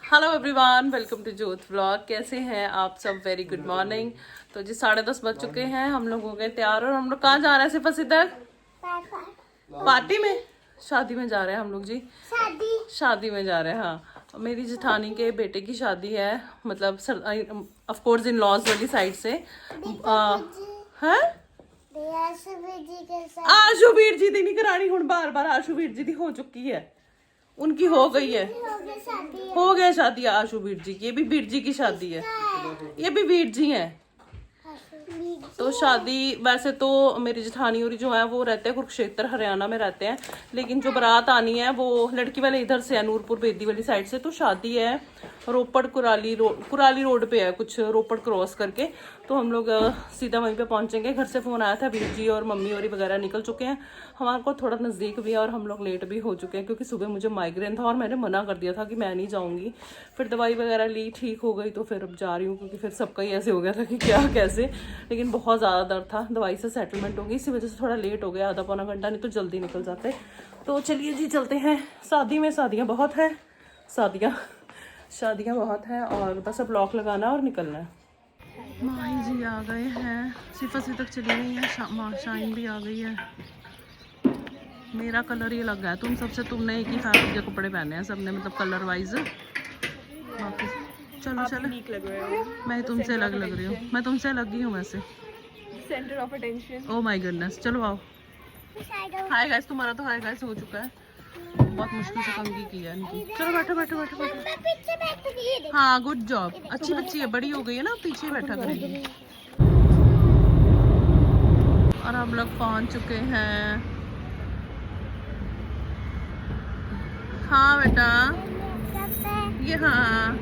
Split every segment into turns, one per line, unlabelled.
Hello everyone, welcome to जोत vlog. कैसे हैं आप सब? Very good morning. तो जी 10:30 बज चुके हैं, हम लोग हो गए तैयार और हम लोग कहाँ जा रहे हैं? सिर्फ इधर पार्टी में, शादी में जा रहे हैं हम लोग जी। शादी में जा रहे हैं। हाँ, मेरी जेठानी के बेटे की शादी है, मतलब ऑफ कोर्स इन लॉज वाली साइड से। है आशुवीर जी दी नहीं करानी हुण, बार बार आशुवीर जी दी हो चुकी है, उनकी हो गई है, हो गया शादी आशु वीर जी की। ये भी वीर जी की शादी है, ये भी वीर जी हैं। तो शादी वैसे तो मेरी जेठानी और जो है वो रहते हैं कुरुक्षेत्र हरियाणा में रहते हैं, लेकिन जो बारात आनी है वो लड़की वाले इधर से है, नूरपुर बेदी वाली साइड से। तो शादी है रोपड़ कुराली रोड पे है, कुछ रोपड़ क्रॉस करके। तो हम लोग सीधा वहीं पे पहुंचेंगे। घर से फोन आया था, वीर जी और मम्मी और वगैरह निकल चुके हैं। हमारे को थोड़ा नज़दीक भी है और हम लोग लेट भी हो चुके हैं, क्योंकि सुबह मुझे माइग्रेन था और मैंने मना कर दिया था कि मैं नहीं जाऊंगी। फिर दवाई वगैरह ली, ठीक हो गई, तो फिर अब जा रही हूँ, क्योंकि फिर सबका ही ऐसे हो गया था कि क्या कैसे। लेकिन बहुत ज़्यादा दर्द था, दवाई से सेटलमेंट होगी, इसी वजह से थोड़ा लेट हो गया, आधा पौना घंटा, नहीं तो जल्दी निकल जाते। तो चलिए जी चलते हैं। शादी में शादियाँ बहुत हैं, शादियाँ बहुत हैं, और बस अब लॉक लगाना और निकलना है। माही जी आ गए हैं, सिफसी तक चली गई है, शाइन भी आ गई है। मेरा कलर ये लग गया है तुम सबसे, तुमने एक ही फैब्रिक के कपड़े पहने हैं सबने, मतलब कलर वाइज। बाकी चलो चलो, मैं तुमसे अलग लग रही हूँ, मैं तुमसे अलग ही हूँ वैसे, centre of attention. Oh my goodness, चलो आओ। हाय गाइस, तुम्हारा तो हाय गाइस हो चुका है, बहुत मुश्किल से कंघी की है इनकी। चलो बैठो बैठो बैठो बैठो। हाँ गुड जॉब, अच्छी बच्ची है, बड़ी हो गई है ना, पीछे बैठा करेगी। और हम लोग पहुंच चुके हैं। हाँ बेटा, ये हाँ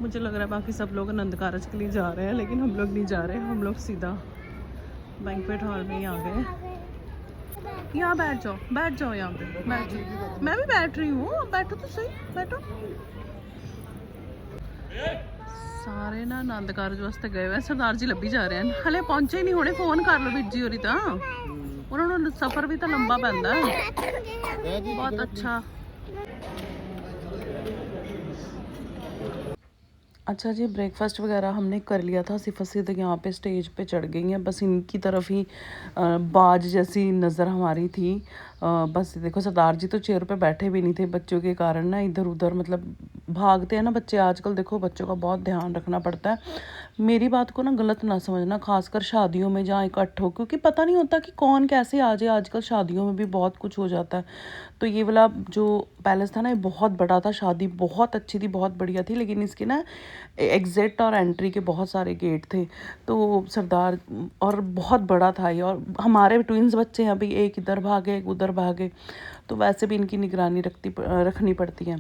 मुझे लग रहा है बाकी सब लोग आनंद कारज के लिए जा रहे हैं, लेकिन हम लोग नहीं जा रहे, हम लोग सीधा बैंक्वेट हॉल में ही आ गए। यहाँ बैठ जाओ यहाँ पे बैठ जाओ। मैं भी बैठ रही हूँ, बैठो तो सही, बैठो। सारे ना आनंद कारज वास्ते गए हुए, सरदार जी लभी जा रहे हैं, हले पहुंचे ही नहीं होने। फोन कर लो वीर जी होरी, तो उन्होंने सफर भी तो लंबा पैंदा है, बहुत अच्छा। अच्छा जी, ब्रेकफास्ट वगैरह हमने कर लिया था। सिर्फ सीधे यहाँ पे स्टेज पे चढ़ गई हैं, बस इनकी तरफ ही बाज जैसी नज़र हमारी थी। बस देखो, सरदार जी तो चेयर पे बैठे भी नहीं थे, बच्चों के कारण ना इधर उधर मतलब भागते हैं ना बच्चे आजकल। देखो बच्चों का बहुत ध्यान रखना पड़ता है। मेरी बात को ना गलत ना समझना, खासकर शादियों में जहाँ इकट्ठ हो, क्योंकि पता नहीं होता कि कौन कैसे आ जाए। आजकल शादियों में भी बहुत कुछ हो जाता है। तो ये वाला जो पैलेस था ना, ये बहुत बड़ा था, शादी बहुत अच्छी थी, बहुत बढ़िया थी, लेकिन इसके ना एग्ज़िट और एंट्री के बहुत सारे गेट थे। तो सरदार, और बहुत बड़ा था ये, और हमारे ट्विंस बच्चे हैं अभी, एक इधर भागे एक उधर भागे, तो वैसे भी इनकी निगरानी रखनी पड़ती है।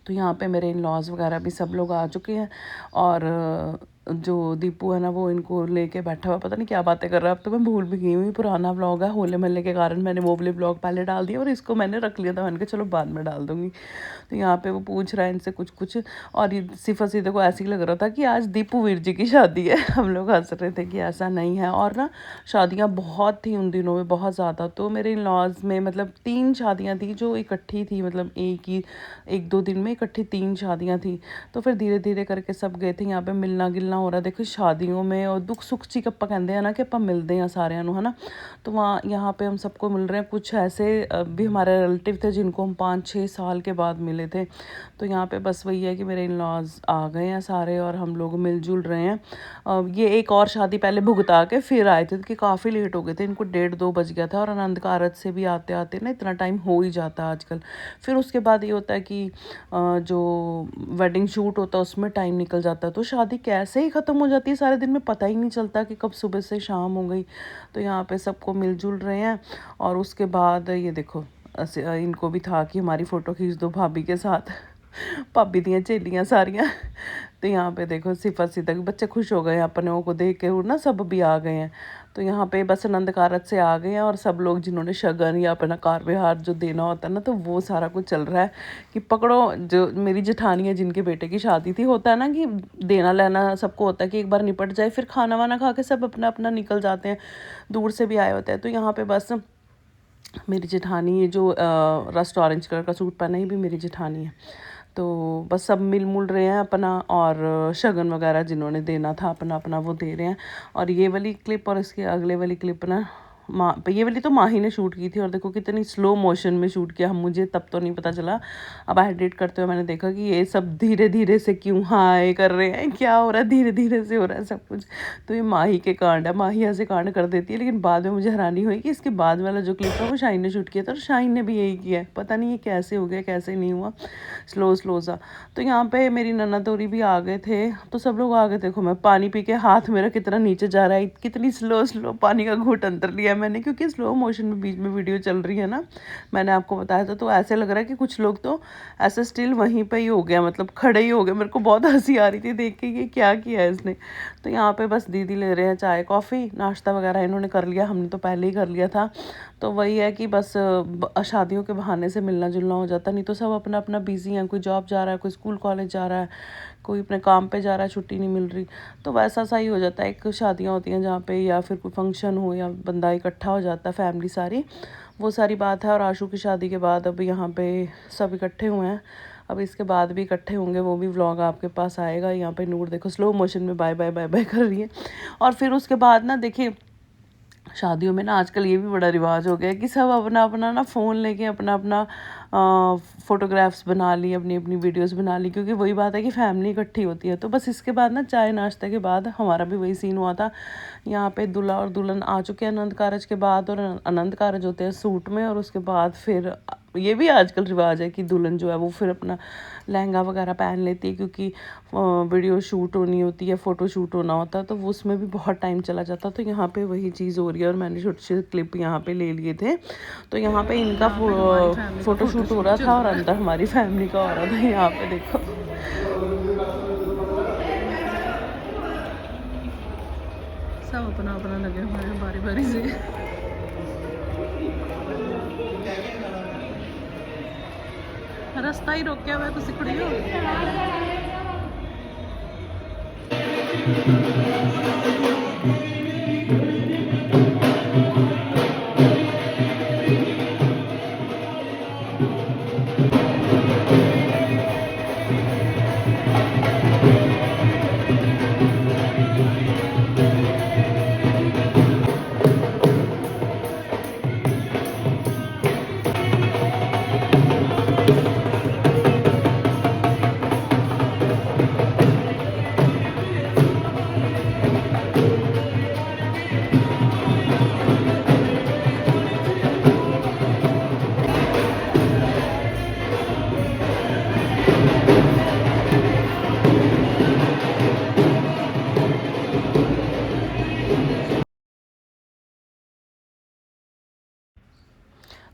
तो यहाँ पे मेरे इन लॉज वगैरह भी सब लोग आ चुके हैं, और जो दीपू है ना वो इनको लेके बैठा हुआ, पता नहीं क्या बातें कर रहा है। अब तो मैं भूल भी गई हूँ, पुराना व्लॉग है, होले महल्ले के कारण मैंने वो वाले व्लॉग पहले डाल दिया और इसको मैंने रख लिया था, मैंने कहा चलो बाद में डाल दूँगी। तो यहाँ पे वो पूछ रहा है इनसे कुछ कुछ, और ये सिफा सीधे को ऐसे ही लग रहा था कि आज दीपू वीर जी की शादी है। हम लोग हंस रहे थे कि ऐसा नहीं है। और ना शादियाँ बहुत थी उन दिनों में, बहुत ज़्यादा। तो मेरे इन लॉज में मतलब 3 शादियाँ थी जो इकट्ठी थी, मतलब एक दो दिन में इकट्ठी 3 शादियाँ थी। तो फिर धीरे धीरे करके सब गए थे। यहाँ पे मिलना गिलना हो रहा है, देखो शादियों में, और दुख सुख ची कप्पा कहते हैं ना कि आप मिलते हैं सारे है ना। तो वहाँ यहाँ पे हम सबको मिल रहे हैं। कुछ ऐसे भी हमारे रिलेटिव थे जिनको हम 5-6 साल के बाद मिले थे। तो यहाँ पे बस वही है कि मेरे इन लॉज आ गए हैं सारे, और हम लोग मिलजुल रहे हैं। ये एक और शादी पहले भुगता के फिर आए थे, कि काफ़ी लेट हो गए थे, इनको 1:30-2 बज गया था, और आनंद कारज से भी आते आते ना इतना टाइम हो ही जाता है आजकल। फिर उसके बाद ये होता है कि जो वेडिंग शूट होता है उसमें टाइम निकल जाता है, तो शादी कैसे ही ख़त्म हो जाती है सारे दिन में, पता ही नहीं चलता कि कब सुबह से शाम हो गई। तो यहाँ पे सबको मिलजुल रहे हैं। और उसके बाद ये देखो, इनको भी था कि हमारी फ़ोटो खींच दो भाभी के साथ। भाभी दियाँ झेलियाँ सारियाँ। तो यहाँ पे देखो सिफा सीधा बच्चे खुश हो गए हैं अपने को देख के, और ना सब भी आ गए हैं। तो यहाँ पे बस आनंद कारज से आ गए हैं, और सब लोग जिन्होंने शगन या अपना कार व्यवहार जो देना होता है ना, तो वो सारा कुछ चल रहा है कि पकड़ो। जो मेरी जेठानी है जिनके बेटे की शादी थी, होता है ना कि देना लेना सबको होता है कि एक बार निपट जाए, फिर खाना वाना खा के सब अपना अपना निकल जाते हैं, दूर से भी आए होते हैं। तो यहाँ पे बस मेरी जेठानी, ये जो रस्ट ऑरेंज कलर का सूट पहना है, भी मेरी जेठानी है। तो बस सब मिल मुल रहे हैं अपना, और शगन वगैरह जिन्होंने देना था अपना अपना वो दे रहे हैं। और ये वाली क्लिप और इसके अगले वाली क्लिप ना ये वाली तो माही ने शूट की थी, और देखो कितनी स्लो मोशन में शूट किया। हम मुझे तब तो नहीं पता चला, अब एडिट करते हुए मैंने देखा कि ये सब धीरे धीरे से क्यों हाय कर रहे हैं, क्या हो रहा है, धीरे धीरे से हो रहा है सब कुछ। तो ये माही के कांड है, माही ऐसे कांड कर देती है। लेकिन बाद में मुझे हैरानी हुई कि इसके बाद वाला जो क्लिप था वो शाहीन ने शूट किया था, और शाहीन ने भी यही किया है। पता नहीं ये कैसे हो गया कैसे नहीं हुआ, स्लो स्लो सा। तो यहाँ पे मेरी नन्ना तोरी भी आ गए थे, तो सब लोग आ गए। देखो मैं पानी पी के हाथ मेरा कितना नीचे जा रहा है, कितनी स्लो स्लो पानी का घूंट अंदर लिया मैंने, क्योंकि स्लो मोशन में बीच में वीडियो चल रही है ना, मैंने आपको बताया था। तो ऐसे लग रहा है कि कुछ लोग तो ऐसे स्टिल वहीं पे ही हो गया, मतलब खड़े ही हो गए। मेरे को बहुत हंसी आ रही थी देख के कि क्या किया है इसने। तो यहाँ पे बस दीदी ले रहे हैं चाय कॉफ़ी, नाश्ता वगैरह इन्होंने कर लिया, हमने तो पहले ही कर लिया था। तो वही है कि बस शादियों के बहाने से मिलना जुलना हो जाता, नहीं तो सब अपना अपना बिजी हैं। कोई जॉब जा रहा है, कोई स्कूल कॉलेज जा रहा है, कोई अपने काम पे जा रहा है, छुट्टी नहीं मिल रही। तो वैसा सा ही हो जाता है। एक शादियाँ होती हैं जहाँ पे, या फिर कोई फंक्शन हो या बंदा इकट्ठा हो जाता है फैमिली सारी, वो सारी बात है। और आशू की शादी के बाद अब यहाँ पे सब इकट्ठे हुए हैं, अब इसके बाद भी इकट्ठे होंगे, वो भी व्लॉग आपके पास आएगा। यहाँ पे नूर देखो स्लो मोशन में बाय बाय बाय बाय कर रही है। और फिर उसके बाद ना देखिए, शादियों में ना आजकल ये भी बड़ा रिवाज हो गया है कि सब अपना अपना ना फ़ोन लेके अपना अपना फ़ोटोग्राफ्स बना ली, अपनी अपनी वीडियोस बना ली, क्योंकि वही बात है कि फैमिली इकट्ठी होती है। तो बस इसके बाद ना चाय नाश्ते के बाद हमारा भी वही सीन हुआ था। यहाँ पे दूल्हा और दुल्हन आ चुके हैं आनंद कारज के बाद, और आनंद कारज होते हैं सूट में, और उसके बाद फिर ये भी आजकल रिवाज है कि दुल्हन जो है वो फिर अपना लहंगा वगैरह पहन लेती है, क्योंकि वीडियो शूट होनी होती है, फ़ोटो शूट होना होता है, तो वो उसमें भी बहुत टाइम चला जाता। तो यहाँ पे वही चीज़ हो रही है, और मैंने छोटे छोटे क्लिप यहाँ पे ले लिए थे। तो यहाँ पे इनका फ़ोटो शूट हो रहा था, और अंदर हमारी फैमिली का हो रहा था। यहाँ पे देखो सब अपना अपना लगे हुए हैं बारी बारी से। रास्ता ही रोकया हुआ तुसी कुड़ियो।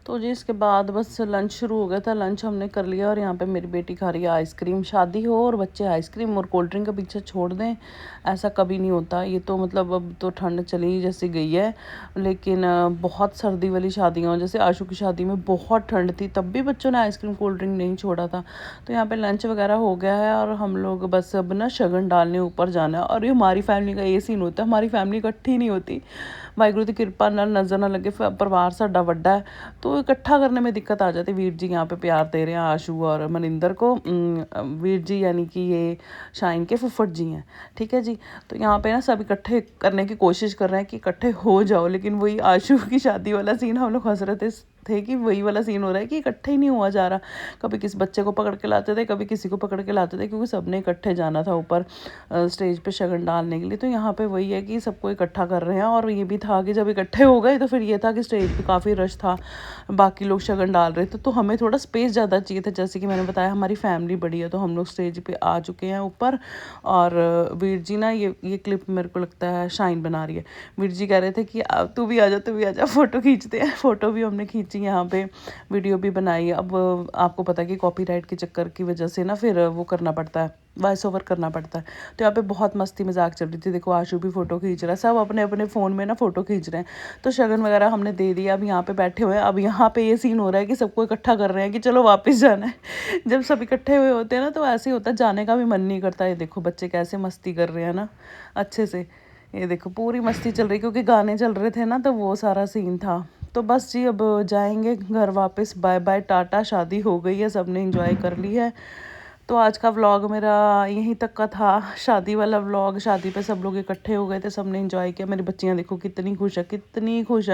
तो जी इसके बाद बस लंच शुरू हो गया था, लंच हमने कर लिया। और यहाँ पे मेरी बेटी खा रही है आइसक्रीम। शादी हो और बच्चे आइसक्रीम और कोल्ड ड्रिंक का पीछे छोड़ दें, ऐसा कभी नहीं होता। ये तो मतलब अब तो ठंड चली जैसी गई है, लेकिन बहुत सर्दी वाली शादियाँ, जैसे आशू की शादी में बहुत ठंड थी, तब भी बच्चों ने आइसक्रीम कोल्ड ड्रिंक नहीं छोड़ा था। तो यहाँ पर लंच वगैरह हो गया है, और हम लोग बस अब ना शगन डालने ऊपर जाना है। और ये हमारी फैमिली का ये सीन होता है, हमारी फैमिली इकट्ठी नहीं होती। वाहिगुरू की कृपा नाल नज़र ना लगे, परिवार साडा वड्डा है, तो इकट्ठा करने में दिक्कत आ जाती। वीर जी यहाँ पे प्यार दे रहे हैं आशू और मनिंदर को। वीर जी यानी कि ये शाहीन के फुफड़ जी हैं, ठीक है जी। तो यहाँ पे ना सब इकट्ठे करने की कोशिश कर रहे हैं कि इकट्ठे हो जाओ, लेकिन वही आशू की शादी वाला सीन हम लोग हंस रहे थे कि वही वाला सीन हो रहा है कि इकट्ठे ही नहीं हुआ जा रहा। कभी किस बच्चे को पकड़ के लाते थे, कभी किसी को पकड़ के लाते थे, क्योंकि सबने इकट्ठे जाना था ऊपर स्टेज पे शगन डालने के लिए। तो यहाँ पे वही है कि सबको इकट्ठा कर रहे हैं। और ये भी था कि जब इकट्ठे हो गए तो फिर ये था कि स्टेज पे काफ़ी रश था, बाकी लोग शगन डाल रहे थे, तो हमें थोड़ा स्पेस ज़्यादा चाहिए था। जैसे कि मैंने बताया हमारी फैमिली बड़ी है, तो हम लोग स्टेज पे आ चुके हैं ऊपर। और वीर जी ना ये क्लिप मेरे को लगता है शाहीन बना रही है। वीर जी कह रहे थे कि तू भी आ जा, तू भी आ जा, फ़ोटो खींचते हैं। फ़ोटो भी हमने खींची। खींची, यहाँ पे वीडियो भी बनाई। अब आपको पता है कि कॉपीराइट के चक्कर की वजह से ना फिर वो करना पड़ता है, वॉइस ओवर करना पड़ता है। तो यहाँ पे बहुत मस्ती मजाक चल रही थी। देखो आशु भी फ़ोटो खींच रहा है, सब अपने अपने फ़ोन में ना फ़ोटो खींच रहे हैं। तो शगन वगैरह हमने दे दिया, अब यहाँ पे बैठे हुए हैं। अब यहाँ पे ये सीन हो रहा है कि सबको इकट्ठा कर रहे हैं कि चलो वापस जाना है। जब सब इकट्ठे हुए होते हैं ना तो ऐसे ही होता है, जाने का भी मन नहीं करता। ये देखो बच्चे कैसे मस्ती कर रहे हैं ना अच्छे से। ये देखो पूरी मस्ती चल रही, क्योंकि गाने चल रहे थे ना, तो वो सारा सीन था। तो बस जी अब जाएंगे घर वापस। बाय बाय टाटा, शादी हो गई है, सब ने इंजॉय कर ली है। तो आज का व्लॉग मेरा यहीं तक का था, शादी वाला व्लॉग। शादी पे सब लोग इकट्ठे हो गए थे, सब ने इंजॉय किया। मेरी बच्चियां देखो कितनी खुश है, कितनी खुश है।